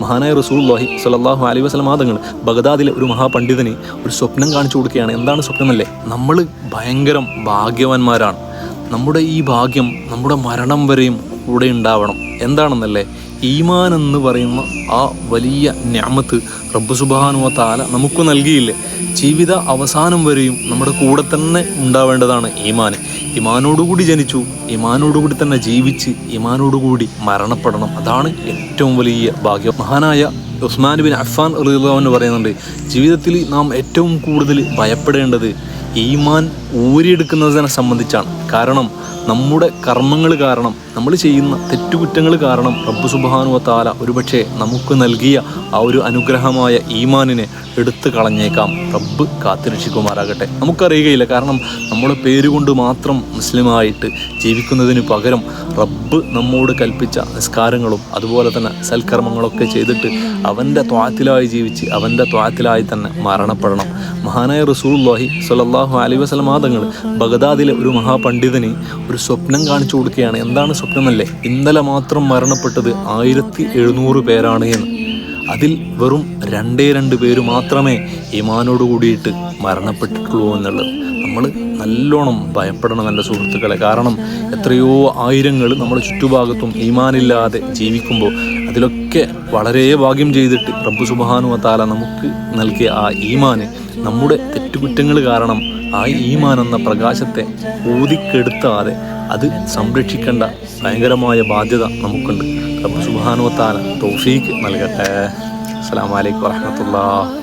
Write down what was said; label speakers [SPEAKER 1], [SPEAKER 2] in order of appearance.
[SPEAKER 1] മഹാനായ റസൂലുള്ളാഹി സ്വല്ലല്ലാഹു അലൈഹി വസല്ലം തങ്ങൾ ബഗ്ദാദിലെ ഒരു മഹാപണ്ഡിതന് ഒരു സ്വപ്നം കാണിച്ചു കൊടുക്കുകയാണ്. എന്താണ് സ്വപ്നമല്ലേ? നമ്മൾ ഭയങ്കരം ഭാഗ്യവാന്മാരാണ്. നമ്മുടെ ഈ ഭാഗ്യം നമ്മുടെ മരണം വരെയും കൂടെ ഉണ്ടാവണം. എന്താണെന്നല്ലേ? ഈമാൻ എന്ന് പറയുന്ന ആ വലിയ നിഅമത്ത് റബ്ബ് സുബ്ഹാനഹു വ തആല നമുക്ക് നൽകിയില്ലേ? ജീവിത അവസാനം വരെയും നമ്മുടെ കൂടെ തന്നെ ഉണ്ടാവേണ്ടതാണ് ഈമാൻ. ഈമാനോടുകൂടി ജനിച്ചു, ഈമാനോടുകൂടി തന്നെ ജീവിച്ച്, ഈമാനോടുകൂടി മരണപ്പെടണം. അതാണ് ഏറ്റവും വലിയ ഭാഗ്യം. മഹാനായ ഉസ്മാൻ ബിൻ അഫ്ഫാൻ റളിയല്ലാഹു അൻഹു പറയുന്നുണ്ട്, ജീവിതത്തിൽ നാം ഏറ്റവും കൂടുതൽ ഭയപ്പെടേണ്ടത് ഈമാൻ ഊരിയെടുക്കുന്നതിനെ സംബന്ധിച്ചാണ്. കാരണം നമ്മുടെ കർമ്മങ്ങൾ കാരണം, നമ്മൾ ചെയ്യുന്ന തെറ്റുകുറ്റങ്ങൾ കാരണം റബ്ബ് സുബ്ഹാനഹു വ തആല ഒരുപക്ഷെ നമുക്ക് നൽകിയ ആ ഒരു അനുഗ്രഹമായ ഈമാനിനെ എടുത്തു കളഞ്ഞേക്കാം. റബ്ബ് കാത്തുരക്ഷിക്കുമാറാകട്ടെ. നമുക്കറിയുകയില്ല. കാരണം നമ്മുടെ പേരുകൊണ്ട് മാത്രം മുസ്ലിമായിട്ട് ജീവിക്കുന്നതിന് പകരം റബ്ബ് നമ്മോട് കൽപ്പിച്ച നിസ്കാരങ്ങളും അതുപോലെ തന്നെ സൽക്കർമ്മങ്ങളൊക്കെ ചെയ്തിട്ട് അവൻ്റെ ത്വാഅത്തിലായി ജീവിച്ച് അവൻ്റെ ത്വാഅത്തിലായി തന്നെ മരണപ്പെടണം. മഹാനായ റസൂലുള്ളാഹി സ്വല്ലല്ലാഹു അലൈഹി വസല്ലം തങ്ങൾ ബഗ്ദാദിലെ ഒരു മഹാപണ്ഡിതന് ഒരു സ്വപ്നം കാണിച്ചു കൊടുക്കുകയാണ്. എന്താണ് സ്വപ്നമല്ലേ? ഇന്നലെ മാത്രം മരണപ്പെട്ടത് 1700 പേരാണ് എന്ന്. അതിൽ വെറും 2 പേര് മാത്രമേ ഈമാനോട് കൂടിയിട്ട് മരണപ്പെട്ടിട്ടുള്ളൂ എന്നുള്ളത്. നമ്മൾ നല്ലോണം ഭയപ്പെടണം എൻ്റെ സുഹൃത്തുക്കളെ. കാരണം എത്രയോ ആയിരങ്ങൾ നമ്മുടെ ചുറ്റുഭാഗത്തും ഈമാനില്ലാതെ ജീവിക്കുമ്പോൾ അതിലൊക്കെ വളരെ ഭാഗ്യം ചെയ്തിട്ട് റബ്ബ് സുബ്ഹാനഹു വ തആല നമുക്ക് നൽകിയ ആ ഈമാന് നമ്മുടെ തെറ്റുകുറ്റങ്ങൾ കാരണം ആ ഈമാൻ എന്ന പ്രകാശത്തെ ഊതിക്കെടുത്താതെ അത് സംരക്ഷിക്കേണ്ട ഭയങ്കരമായ ബാധ്യത നമുക്കുണ്ട്. റബ്ബ് സുബ്ഹാനഹു വ തആല തൗഫീഖ് നൽകട്ടെ. അസ്സലാമു അലൈക്കും വറഹ്മത്തുള്ളാഹി.